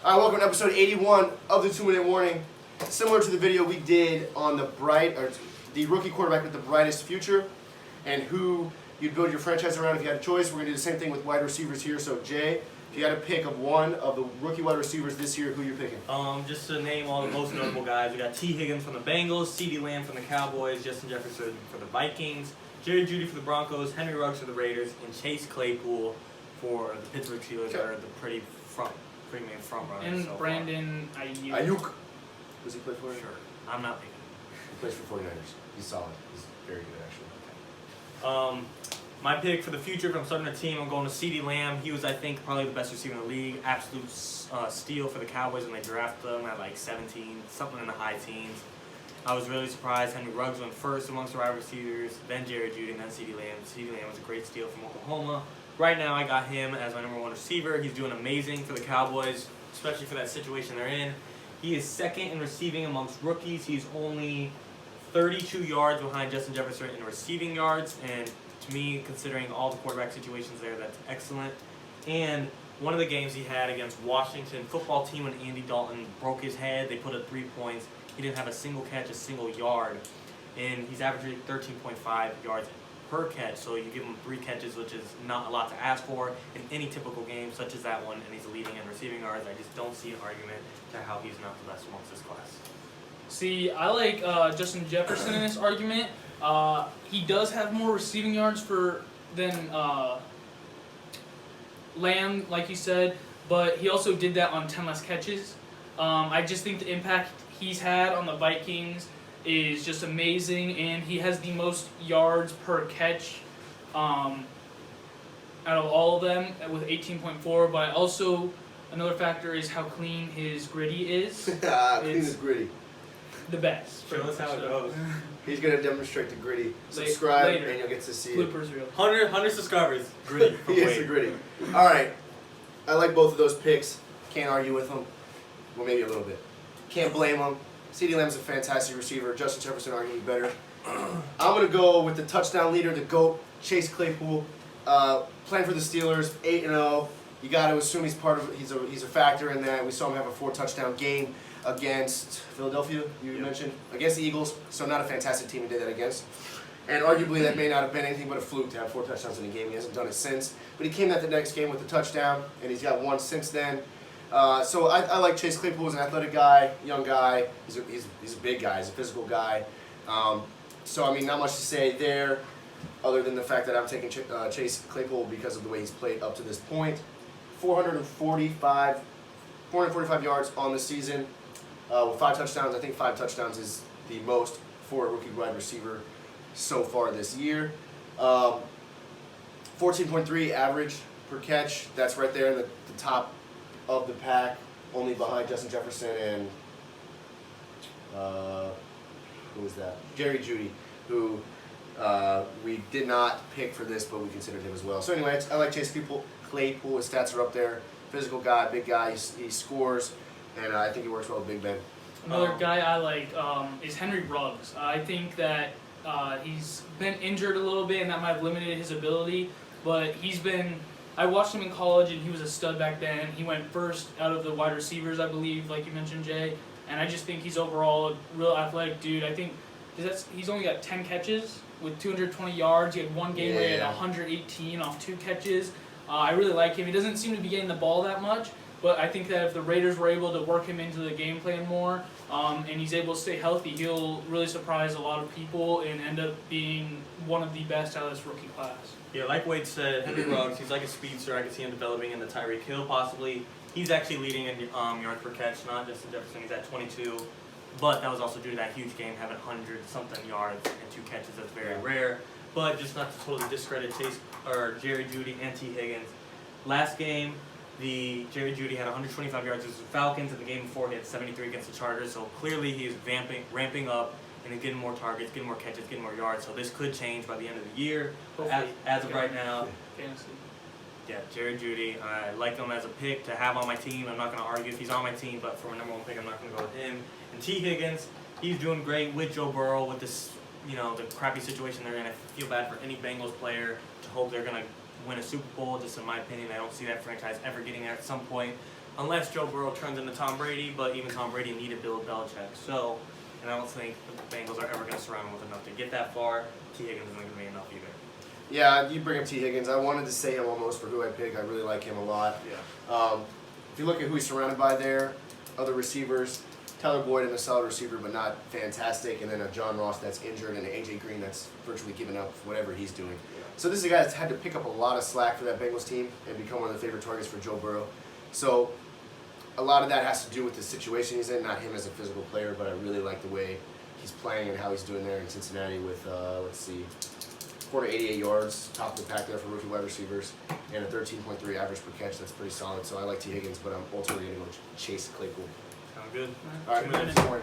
All right, welcome to episode 81 of the 2-Minute Warning. Similar to the video we did on the rookie quarterback with the brightest future and who you'd build your franchise around if you had a choice. We're going to do the same thing with wide receivers here. So, Jay, if you had to pick of one of the rookie wide receivers this year, who you're picking? Just to name all the most notable guys, we got T. Higgins from the Bengals, Ceedee Lam from the Cowboys, Justin Jefferson for the Vikings, Jerry Jeudy for the Broncos, Henry Ruggs for the Raiders, and Chase Claypool for the Pittsburgh Steelers are the pretty main front runners. And so Brandon Ayuk. Ayuk. Does he play for you? Sure. I'm not picking. He plays for 49ers. He's solid. He's very good, actually. My pick for the future, if I'm starting a team, I'm going to Ceedee Lam. He was, I think, probably the best receiver in the league. Absolute steal for the Cowboys when they drafted him at like 17, something in the high teens. I was really surprised. Henry Ruggs went first amongst the wide receivers, then Jerry Jeudy, and then Ceedee Lam. Ceedee Lam was a great steal from Oklahoma. Right now, I got him as my number one receiver. He's doing amazing for the Cowboys, especially for that situation they're in. He is second in receiving amongst rookies. He's only 32 yards behind Justin Jefferson in receiving yards, and to me, considering all the quarterback situations there, that's excellent. And one of the games he had against Washington football team when Andy Dalton broke his head, they put up 3 points. He didn't have a single catch, a single yard, and he's averaging 13.5 yards per catch. So you give him 3 catches, which is not a lot to ask for in any typical game, such as that one, and he's leading in receiving yards. I just don't see an argument to how he's not the best amongst this class. See, I like Justin Jefferson in this argument. He does have more receiving yards than Lamb, like you said, but he also did that on 10 less catches. I just think the impact he's had on the Vikings is just amazing, and he has the most yards per catch out of all of them with 18.4. But also, another factor is how clean his gritty is. Clean as gritty. The best. Show us how it goes. He's going to demonstrate the gritty. Subscribe Later. and you'll get to see Bloopers reel. 100 subscribers. Gritty. He is the gritty. All right. I like both of those picks. Can't argue with them. Well, maybe a little bit. Can't blame them. Ceedee Lamb's a fantastic receiver. Justin Jefferson arguably better. I'm going to go with the touchdown leader, the GOAT, Chase Claypool. Playing for the Steelers, 8-0. You got to assume he's a factor in that. We saw him have a 4-touchdown game against Philadelphia, you mentioned, against the Eagles. So not a fantastic team he did that against. And arguably that may not have been anything but a fluke to have 4 touchdowns in a game. He hasn't done it since. But he came at the next game with a touchdown, and he's got 1 since then. So I like Chase Claypool. He's an athletic guy, young guy. He's a big guy. He's a physical guy. So, I mean, not much to say there other than the fact that I'm taking Chase Claypool because of the way he's played up to this point. 445 yards on the season with 5 touchdowns. I think 5 touchdowns is the most for a rookie wide receiver so far this year. 14.3 average per catch. That's right there in the top of the pack, only behind Justin Jefferson and who was that? Jerry Jeudy, who we did not pick for this, but we considered him as well. So anyway, I like Chase Claypool. His stats are up there. Physical guy, big guy. He scores, and I think he works well with Big Ben. Another guy I like is Henry Ruggs. I think that he's been injured a little bit, and that might have limited his ability, but I watched him in college, and he was a stud back then. He went first out of the wide receivers, I believe, like you mentioned, Jay. And I just think he's overall a real athletic dude. I think he's only got 10 catches with 220 yards. He had 1 game where he had 118 off 2 catches. I really like him. He doesn't seem to be getting the ball that much, but I think that if the Raiders were able to work him into the game plan more, and he's able to stay healthy, he'll really surprise a lot of people and end up being one of the best out of this rookie class. Yeah, like Wade said, Henry Ruggs, he's like a speedster. I can see him developing into Tyreek Hill possibly. He's actually leading in yards per catch, not Justin Jefferson. He's at 22. But that was also due to that huge game, having 100-something yards and 2 catches. That's very rare. But just not to totally discredit Jerry Jeudy and T. Higgins. Last game, Jerry Jeudy had 125 yards against the Falcons. And the game before, he had 73 against the Chargers. So clearly he is ramping up. And getting more targets, getting more catches, getting more yards. So this could change by the end of the year. As of right now, yeah, Jerry Jeudy, I like him as a pick to have on my team. I'm not going to argue if he's on my team, but for my number 1 pick, I'm not going to go with him. And T. Higgins, he's doing great with Joe Burrow with this, the crappy situation they're in. I feel bad for any Bengals player to hope they're going to win a Super Bowl. Just in my opinion, I don't see that franchise ever getting there at some point. unless Joe Burrow turns into Tom Brady, but even Tom Brady needed Bill Belichick. So, and I don't think the Bengals are ever going to surround him with enough to get that far. T. Higgins isn't going to be enough either. Yeah, you bring up T. Higgins. I wanted to say him almost for who I pick. I really like him a lot. Yeah. If you look at who he's surrounded by there, other receivers, Tyler Boyd is a solid receiver, but not fantastic. And then a John Ross that's injured, and an A.J. Green that's virtually given up whatever he's doing. Yeah. So this is a guy that's had to pick up a lot of slack for that Bengals team and become one of the favorite targets for Joe Burrow. So a lot of that has to do with the situation he's in, not him as a physical player, but I really like the way he's playing and how he's doing there in Cincinnati with, 488 yards, top of the pack there for rookie wide receivers, and a 13.3 average per catch. That's pretty solid. So I like T. Higgins, but I'm ultimately going to go chase Claypool. Sound good? All right, Good. moving forward.